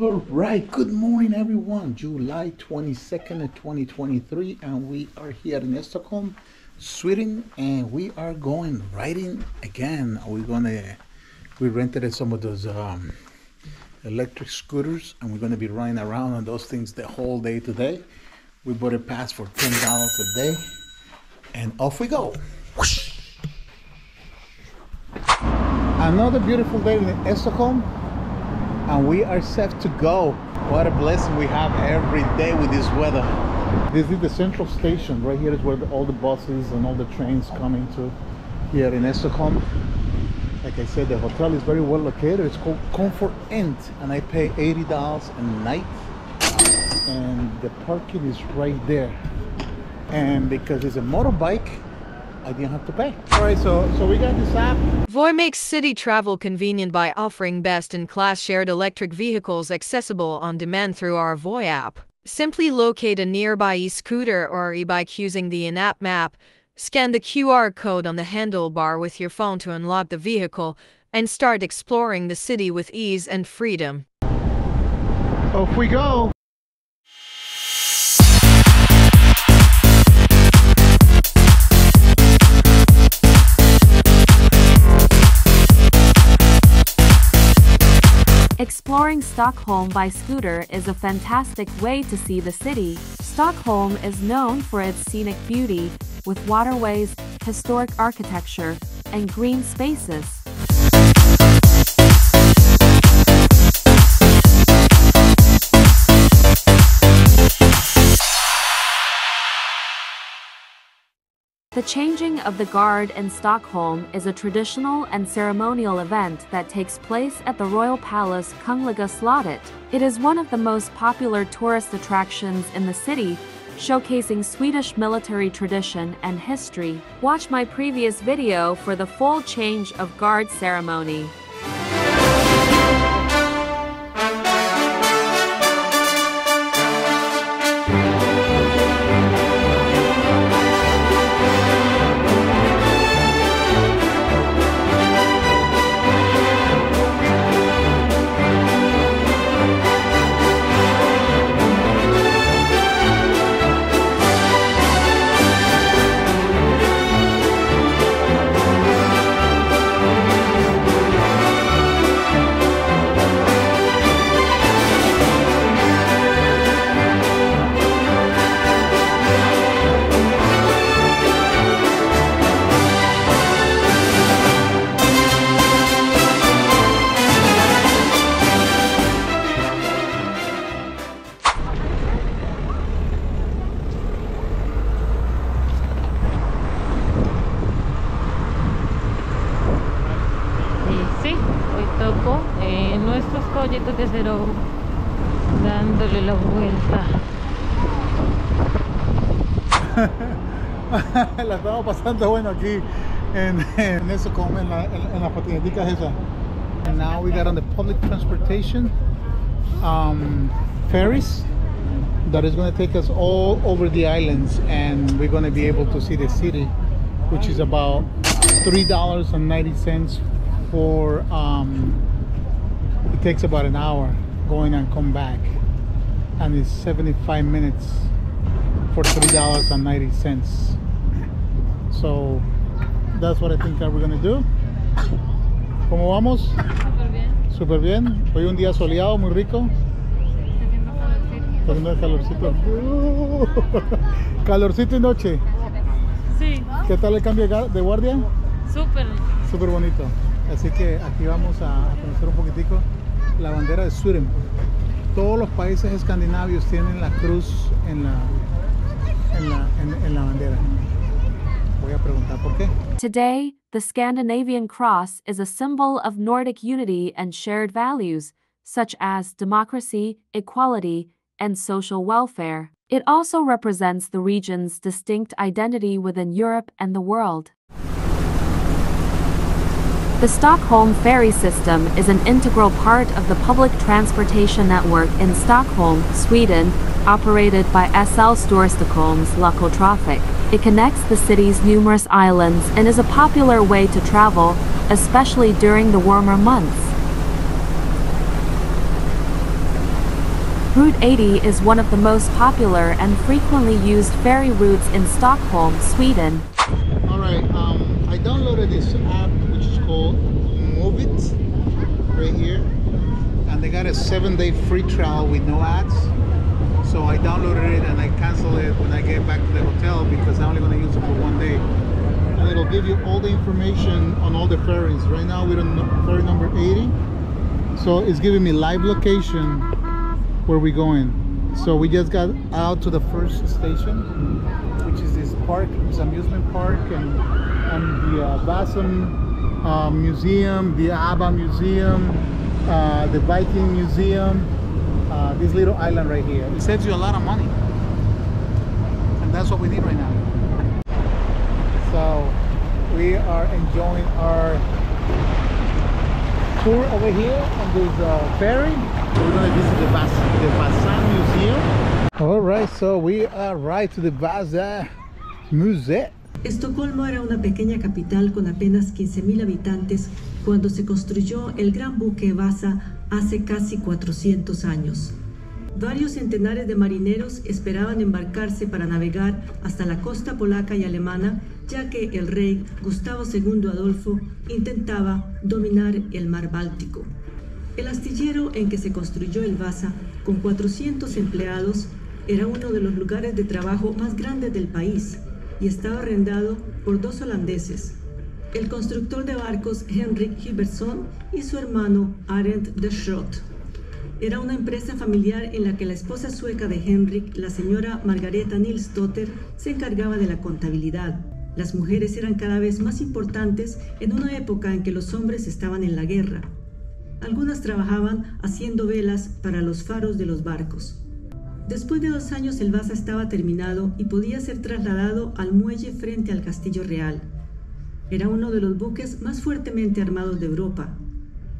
All right, good morning everyone. July 22nd of 2023 and we are here in Estocolmo, Sweden, and we are going riding again. We rented some of those electric scooters and we're going to be riding around on those things the whole day today. We bought a pass for $10 a day and off we go. Whoosh. Another beautiful day in Estocolmo. And we are set to go. What a blessing we have every day with this weather. This is the central station. Right here is where all the buses and all the trains come into here in Estocolmo. Like I said, the hotel is very well located. It's called Comfort Inn, and I pay $80 a night. And the parking is right there. And because it's a motorbike, I didn't have to pay. All right, so we got this app. Voi makes city travel convenient by offering best-in-class shared electric vehicles accessible on demand through our Voi app. Simply locate a nearby e-scooter or e-bike using the in-app map, scan the QR code on the handlebar with your phone to unlock the vehicle, and start exploring the city with ease and freedom. Off we go! Exploring Stockholm by scooter is a fantastic way to see the city. Stockholm is known for its scenic beauty, with waterways, historic architecture, and green spaces. The changing of the guard in Stockholm is a traditional and ceremonial event that takes place at the Royal Palace Kungliga Slottet. It is one of the most popular tourist attractions in the city, showcasing Swedish military tradition and history. Watch my previous video for the full change of guard ceremony. Nuestros colletos de cero dándole la vuelta. La estamos pasando bueno aquí en Estocolmo, en las patineticas esas. And now we got on the public transportation ferries that is going to take us all over the islands, and we're going to be able to see the city, which is about $3.90 for it takes about an hour going and come back, and it's 75 minutes for $3.90. So that's what I think that we're gonna do. ¿Cómo vamos? Súper bien. Súper bien. Hoy un día soleado, muy rico. Está haciendo calorcito. Calorcito y noche. Sí. ¿Qué tal el cambio de guardia? Súper. Súper bonito. Así que aquí vamos a conocer un poquitico la bandera de Sweden. Todos los países escandinavios tienen la cruz en la bandera. Voy a preguntar por qué. Today, the Scandinavian cross is a symbol of Nordic unity and shared values, such as democracy, equality, and social welfare. It also represents the region's distinct identity within Europe and the world. The Stockholm ferry system is an integral part of the public transportation network in Stockholm, Sweden, operated by SL Storstockholm's Lokaltrafik. It connects the city's numerous islands and is a popular way to travel, especially during the warmer months. Route 80 is one of the most popular and frequently used ferry routes in Stockholm, Sweden. Alright, I downloaded this app which is called MOVIT right here, and they got a 7-day free trial with no ads. So I downloaded it and I canceled it when I get back to the hotel because I'm only going to use it for 1 day. And it'll give you all the information on all the ferries. Right now we're on ferry number 80. So it's giving me live location where we're going. So we just got out to the first station, which is this park, this amusement park, and the Vasa Museum, the ABBA Museum, the Viking Museum, this little island right here. It saves you a lot of money, and that's what we need right now. So we are enjoying our tour over here on this ferry. We're going to visit the Vasa Museum. All right, so we are right to the Vasa Museum. Estocolmo era una pequeña capital con apenas 15.000 habitantes cuando se construyó el gran buque Vasa hace casi 400 años. Varios centenares de marineros esperaban embarcarse para navegar hasta la costa polaca y alemana, ya que el rey Gustavo II Adolfo intentaba dominar el mar Báltico. El astillero en que se construyó el Vasa, con 400 empleados, era uno de los lugares de trabajo más grandes del país y estaba arrendado por 2 holandeses, el constructor de barcos Henrik Hilberson y su hermano Arend de Schrodt. Era una empresa familiar en la que la esposa sueca de Henrik, la señora Margareta Nilsdotter, se encargaba de la contabilidad. Las mujeres eran cada vez más importantes en una época en que los hombres estaban en la guerra. Algunas trabajaban haciendo velas para los faros de los barcos. Después de 2 años el Vasa estaba terminado y podía ser trasladado al muelle frente al Castillo Real. Era uno de los buques más fuertemente armados de Europa.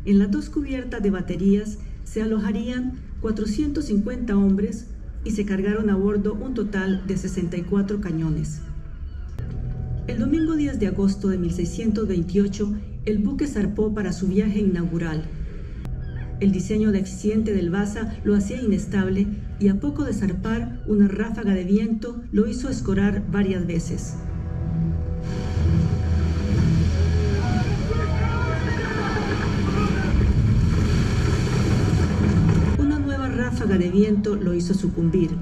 En las 2 cubiertas de baterías se alojarían 450 hombres y se cargaron a bordo un total de 64 cañones. El domingo 10 de agosto de 1628, el buque zarpó para su viaje inaugural. El diseño deficiente del Vasa lo hacía inestable y a poco de zarpar, una ráfaga de viento lo hizo escorar varias veces. Una nueva ráfaga de viento lo hizo sucumbir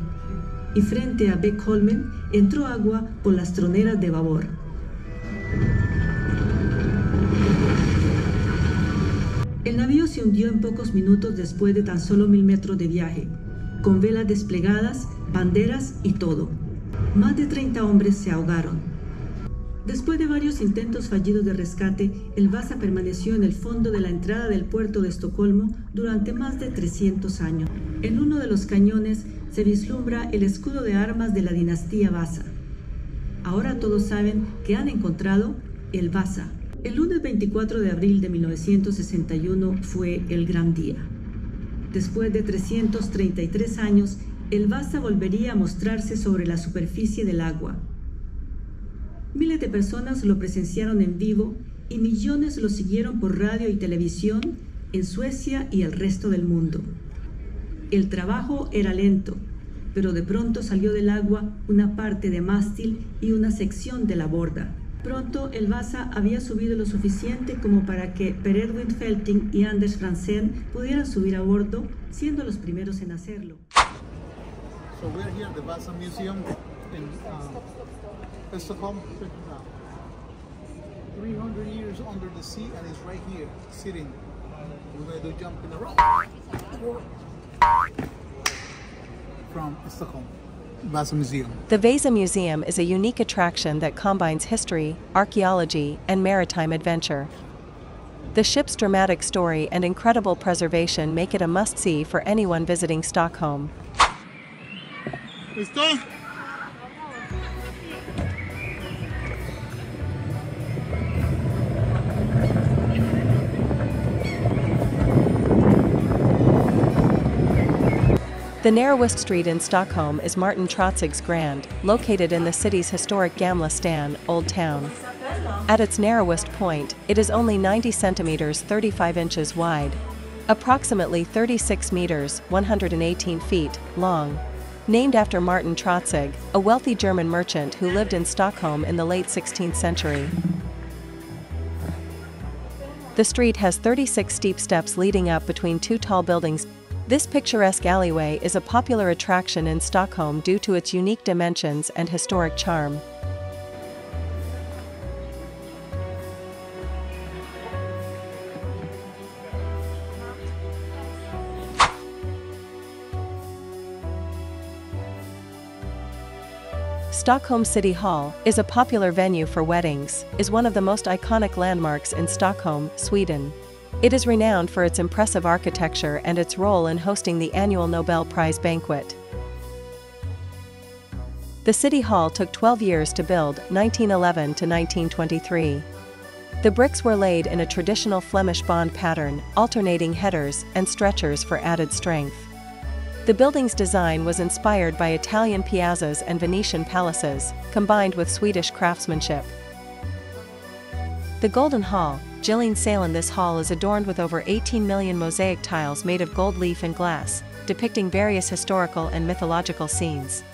y frente a Beckholmen entró agua por las troneras de babor. El navío se hundió en pocos minutos después de tan solo 1000 metros de viaje, con velas desplegadas, banderas y todo. Más de 30 hombres se ahogaron. Después de varios intentos fallidos de rescate, el Vasa permaneció en el fondo de la entrada del puerto de Estocolmo durante más de 300 años. En uno de los cañones se vislumbra el escudo de armas de la dinastía Vasa. Ahora todos saben que han encontrado el Vasa. El lunes 24 de abril de 1961 fue el gran día. Después de 333 años, el Vasa volvería a mostrarse sobre la superficie del agua. Miles de personas lo presenciaron en vivo y millones lo siguieron por radio y televisión en Suecia y el resto del mundo. El trabajo era lento, pero de pronto salió del agua una parte de mástil y una sección de la borda. Pronto el Vasa había subido lo suficiente como para que Per Edwin Felting y Anders Franzén pudieran subir a bordo, siendo los primeros en hacerlo. So we're here at the Vasa Museum in Estocolmo. 300 years under the sea, and it's right here, sitting. We're going to do jump in the rope from Estocolmo. Vasa Museum. The Vasa Museum is a unique attraction that combines history, archaeology, and maritime adventure. The ship's dramatic story and incredible preservation make it a must-see for anyone visiting Stockholm. ¿Listo? The narrowest street in Stockholm is Martin Trotzig's Grand, located in the city's historic Gamla Stan, Old Town. At its narrowest point, it is only 90 centimeters 35 inches wide. approximately 36 meters, 118 feet, long. Named after Martin Trotzig, a wealthy German merchant who lived in Stockholm in the late 16th century. The street has 36 steep steps leading up between two tall buildings. This picturesque alleyway is a popular attraction in Stockholm due to its unique dimensions and historic charm. Stockholm City Hall is a popular venue for weddings, is one of the most iconic landmarks in Stockholm, Sweden. It is renowned for its impressive architecture and its role in hosting the annual Nobel Prize banquet. The City Hall took 12 years to build, 1911 to 1923. The bricks were laid in a traditional Flemish bond pattern, alternating headers and stretchers for added strength. The building's design was inspired by Italian piazzas and Venetian palaces, combined with Swedish craftsmanship. The Golden Hall, Gilling Salen. This hall is adorned with over 18 million mosaic tiles made of gold leaf and glass, depicting various historical and mythological scenes.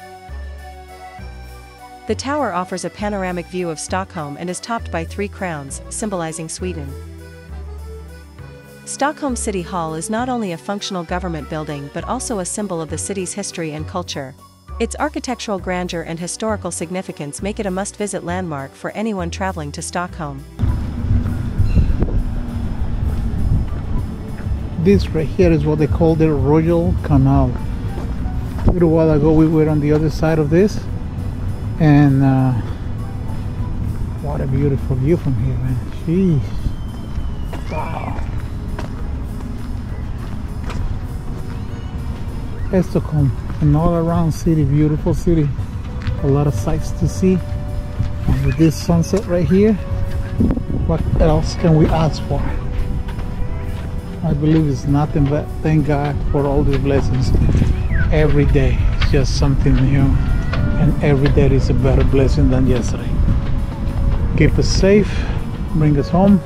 The tower offers a panoramic view of Stockholm and is topped by 3 crowns, symbolizing Sweden. Stockholm City Hall is not only a functional government building but also a symbol of the city's history and culture. Its architectural grandeur and historical significance make it a must-visit landmark for anyone traveling to Stockholm. This right here is what they call the Royal Canal. A little while ago we were on the other side of this, and what a beautiful view from here, man. Jeez. Wow. Estocolmo, an all-around city, beautiful city, a lot of sights to see. And with this sunset right here, what else can we ask for? I believe it's nothing but thank God for all these blessings. Every day is just something new, and every day is a better blessing than yesterday. Keep us safe, bring us home.